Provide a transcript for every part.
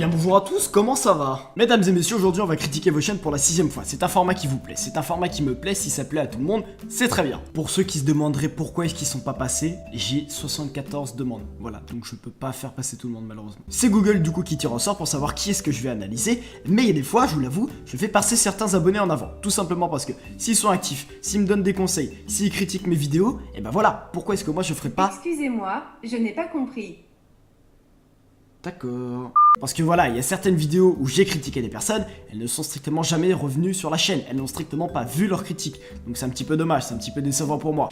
bien bonjour à tous, comment ça va? Mesdames et messieurs, aujourd'hui on va critiquer vos chaînes pour la 6ème fois. C'est un format qui vous plaît, c'est un format qui me plaît, si ça plaît à tout le monde, c'est très bien. Pour ceux qui se demanderaient pourquoi est-ce qu'ils sont pas passés, j'ai 74 demandes. Voilà, donc je peux pas faire passer tout le monde malheureusement. C'est Google du coup qui tire au sort pour savoir qui est-ce que je vais analyser, mais il y a des fois, je vous l'avoue, je fais passer certains abonnés en avant. Tout simplement parce que s'ils sont actifs, s'ils me donnent des conseils, s'ils critiquent mes vidéos, et ben voilà, pourquoi est-ce que moi je ferais pas... Excusez-moi, je n'ai pas compris. D'accord. Parce que voilà, il y a certaines vidéos où j'ai critiqué des personnes, elles ne sont strictement jamais revenues sur la chaîne, elles n'ont strictement pas vu leurs critiques. Donc c'est un petit peu dommage, c'est un petit peu décevant pour moi.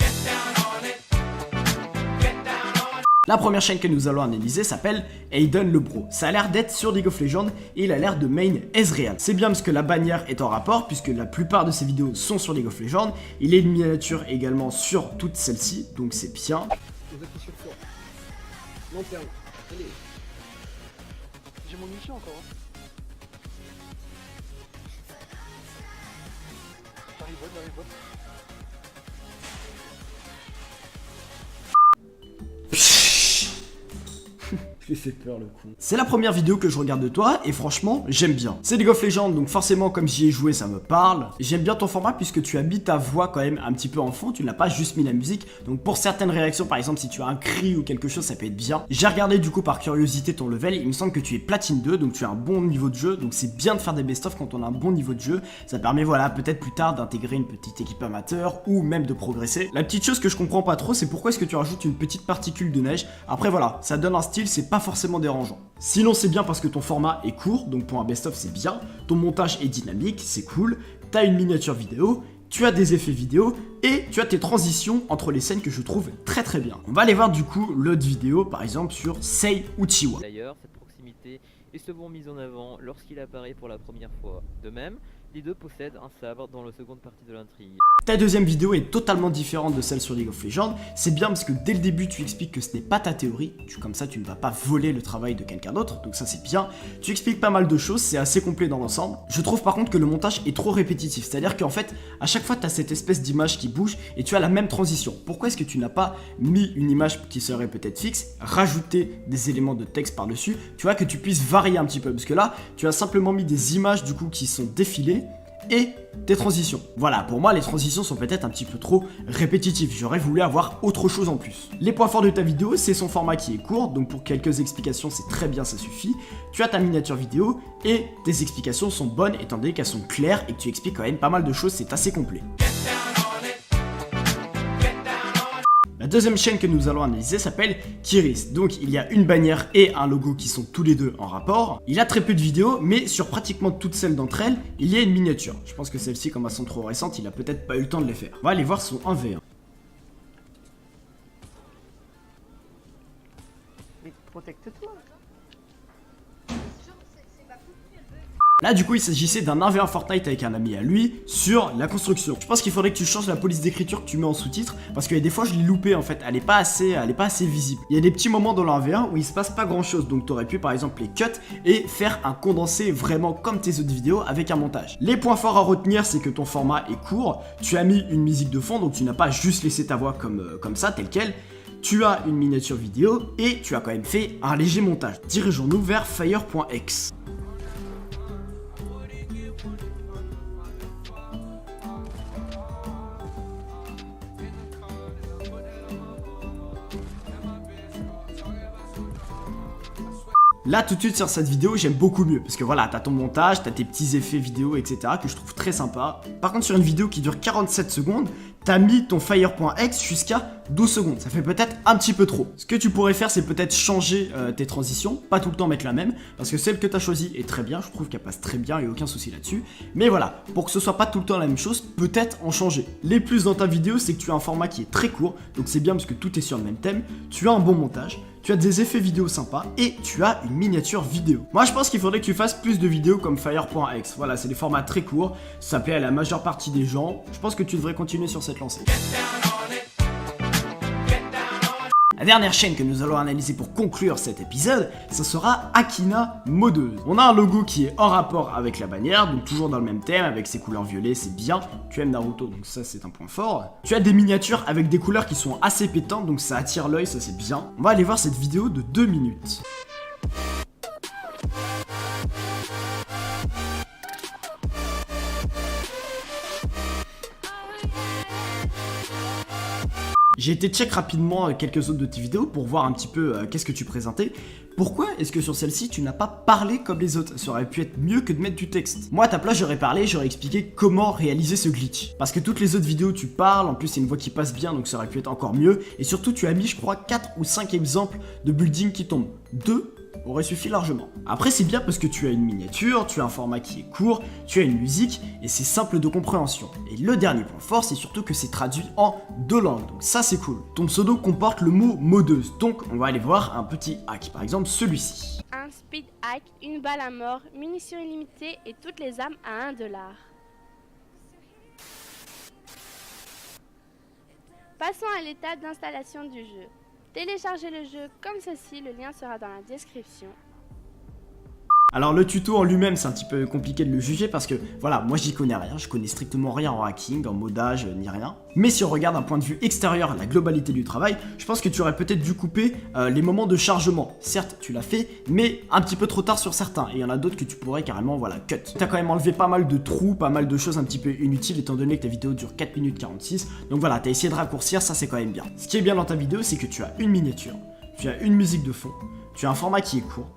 La première chaîne que nous allons analyser s'appelle Aiden le Bro. Ça a l'air d'être sur League of Legends et il a l'air de main Ezreal. C'est bien parce que la bannière est en rapport puisque la plupart de ses vidéos sont sur League of Legends. Il est une miniature également sur toutes celles-ci, donc c'est bien. J'ai mon mission encore. J'arrive, j'arrive. Je lui ai fait peur le coup. C'est la première vidéo que je regarde de toi et franchement j'aime bien. C'est League of Legends donc forcément comme j'y ai joué ça me parle. J'aime bien ton format puisque tu as mis ta voix quand même un petit peu en fond, tu n'as pas juste mis la musique. Donc pour certaines réactions par exemple si tu as un cri ou quelque chose ça peut être bien. J'ai regardé du coup par curiosité ton level, il me semble que tu es platine 2 donc tu as un bon niveau de jeu. Donc c'est bien de faire des best-of quand on a un bon niveau de jeu. Ça permet voilà peut-être plus tard d'intégrer une petite équipe amateur ou même de progresser. La petite chose que je comprends pas trop c'est pourquoi est-ce que tu rajoutes une petite particule de neige. Après voilà, ça donne un style, c'est pas forcément dérangeant. Sinon c'est bien parce que ton format est court, donc pour un best-of c'est bien, ton montage est dynamique, c'est cool, t'as une miniature vidéo, tu as des effets vidéo et tu as tes transitions entre les scènes que je trouve très très bien. On va aller voir du coup l'autre vidéo par exemple sur Sei Uchiwa. D'ailleurs, cette proximité est souvent mise en avant lorsqu'il apparaît pour la première fois. De même, les deux possèdent un sabre dans la seconde partie de l'intrigue. Ta deuxième vidéo est totalement différente de celle sur League of Legends, c'est bien parce que dès le début tu expliques que ce n'est pas ta théorie, comme ça tu ne vas pas voler le travail de quelqu'un d'autre, donc ça c'est bien. Tu expliques pas mal de choses, c'est assez complet dans l'ensemble. Je trouve par contre que le montage est trop répétitif, c'est-à-dire qu'en fait à chaque fois tu as cette espèce d'image qui bouge et tu as la même transition. Pourquoi est-ce que tu n'as pas mis une image qui serait peut-être fixe, rajouter des éléments de texte par-dessus, tu vois, que tu puisses varier un petit peu, parce que là tu as simplement mis des images du coup qui sont défilées et des transitions. Voilà, pour moi les transitions sont peut-être un petit peu trop répétitives, j'aurais voulu avoir autre chose en plus. Les points forts de ta vidéo, c'est son format qui est court, donc pour quelques explications c'est très bien, ça suffit. Tu as ta miniature vidéo et tes explications sont bonnes étant donné qu'elles sont claires et que tu expliques quand même pas mal de choses, c'est assez complet. La deuxième chaîne que nous allons analyser s'appelle Kiris. Donc il y a une bannière et un logo qui sont tous les deux en rapport. Il a très peu de vidéos, mais sur pratiquement toutes celles d'entre elles, il y a une miniature. Je pense que celles-ci, comme elles sont trop récentes, il a peut-être pas eu le temps de les faire. On va aller voir son 1v1. Mais protecte-toi. Là du coup il s'agissait d'un 1v1 Fortnite avec un ami à lui sur la construction. Je pense qu'il faudrait que tu changes la police d'écriture que tu mets en sous-titre parce que des fois je l'ai loupé en fait, elle est pas assez visible. Il y a des petits moments dans le 1v1 où il se passe pas grand chose, donc tu aurais pu par exemple les cut et faire un condensé vraiment comme tes autres vidéos avec un montage. Les points forts à retenir c'est que ton format est court, tu as mis une musique de fond donc tu n'as pas juste laissé ta voix comme ça telle quelle. Tu as une miniature vidéo et tu as quand même fait un léger montage. Dirigeons-nous vers Fire.x. Là tout de suite sur cette vidéo j'aime beaucoup mieux parce que voilà t'as ton montage, t'as tes petits effets vidéo etc que je trouve très sympa. Par contre sur une vidéo qui dure 47 secondes t'as mis ton Fire.x jusqu'à 12 secondes, ça fait peut-être un petit peu trop. Ce que tu pourrais faire c'est peut-être changer tes transitions, pas tout le temps mettre la même parce que celle que t'as choisie est très bien, je trouve qu'elle passe très bien et aucun souci là-dessus. Mais voilà, pour que ce soit pas tout le temps la même chose, peut-être en changer. Les plus dans ta vidéo c'est que tu as un format qui est très court, donc c'est bien parce que tout est sur le même thème, tu as un bon montage, tu as des effets vidéo sympas et tu as une miniature vidéo. Moi je pense qu'il faudrait que tu fasses plus de vidéos comme Fire.x. Voilà, c'est des formats très courts, ça plaît à la majeure partie des gens. Je pense que tu devrais continuer sur cette lancée. La dernière chaîne que nous allons analyser pour conclure cet épisode, ce sera Akina Modeuse. On a un logo qui est en rapport avec la bannière, donc toujours dans le même thème, avec ses couleurs violettes, c'est bien. Tu aimes Naruto, donc ça c'est un point fort. Tu as des miniatures avec des couleurs qui sont assez pétantes, donc ça attire l'œil, ça c'est bien. On va aller voir cette vidéo de 2 minutes. J'ai été check rapidement quelques autres de tes vidéos pour voir un petit peu qu'est-ce que tu présentais. Pourquoi est-ce que sur celle-ci tu n'as pas parlé comme les autres? Ça aurait pu être mieux que de mettre du texte. Moi à ta place j'aurais parlé, j'aurais expliqué comment réaliser ce glitch. Parce que toutes les autres vidéos tu parles, en plus c'est une voix qui passe bien donc ça aurait pu être encore mieux. Et surtout tu as mis je crois 4 ou 5 exemples de building qui tombent. 2 aurait suffi largement. Après c'est bien parce que tu as une miniature, tu as un format qui est court, tu as une musique et c'est simple de compréhension. Et le dernier point fort c'est surtout que c'est traduit en 2 langues, donc ça c'est cool. Ton pseudo comporte le mot modeuse, donc on va aller voir un petit hack, par exemple celui-ci. Un speed hack, une balle à mort, munitions illimitées et toutes les armes à 1$. Passons à l'étape d'installation du jeu. Téléchargez le jeu comme ceci, le lien sera dans la description. Alors le tuto en lui-même c'est un petit peu compliqué de le juger parce que voilà, moi j'y connais rien, je connais strictement rien en hacking, en modage, ni rien. Mais si on regarde d'un point de vue extérieur la globalité du travail, je pense que tu aurais peut-être dû couper les moments de chargement. Certes tu l'as fait, mais un petit peu trop tard sur certains, et il y en a d'autres que tu pourrais carrément voilà cut. T'as quand même enlevé pas mal de trous, pas mal de choses un petit peu inutiles étant donné que ta vidéo dure 4 minutes 46, donc voilà, t'as essayé de raccourcir, ça c'est quand même bien. Ce qui est bien dans ta vidéo c'est que tu as une miniature, tu as une musique de fond, tu as un format qui est court,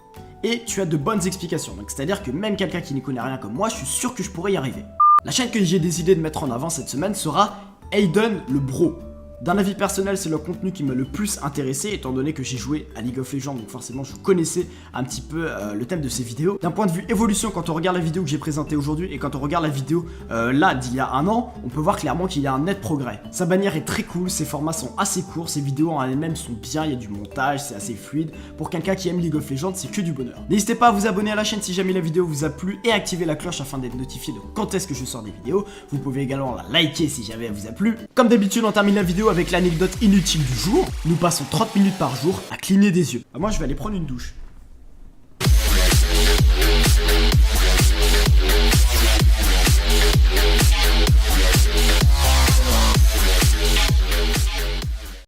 et tu as de bonnes explications, donc c'est à dire que même quelqu'un qui n'y connaît rien comme moi, je suis sûr que je pourrais y arriver. La chaîne que j'ai décidé de mettre en avant cette semaine sera Aiden le Bro. D'un avis personnel, c'est le contenu qui m'a le plus intéressé étant donné que j'ai joué à League of Legends, donc forcément je connaissais un petit peu le thème de ces vidéos. D'un point de vue évolution, quand on regarde la vidéo que j'ai présentée aujourd'hui et quand on regarde la vidéo là d'il y a un an, on peut voir clairement qu'il y a un net progrès. Sa bannière est très cool, ses formats sont assez courts, ses vidéos en elles-mêmes sont bien, il y a du montage, c'est assez fluide. Pour quelqu'un qui aime League of Legends, c'est que du bonheur. N'hésitez pas à vous abonner à la chaîne si jamais la vidéo vous a plu et activer la cloche afin d'être notifié de quand est-ce que je sors des vidéos. Vous pouvez également la liker si jamais elle vous a plu. Comme d'habitude, on termine la vidéo avec l'anecdote inutile du jour. Nous passons 30 minutes par jour à cligner des yeux. Moi je vais aller prendre une douche.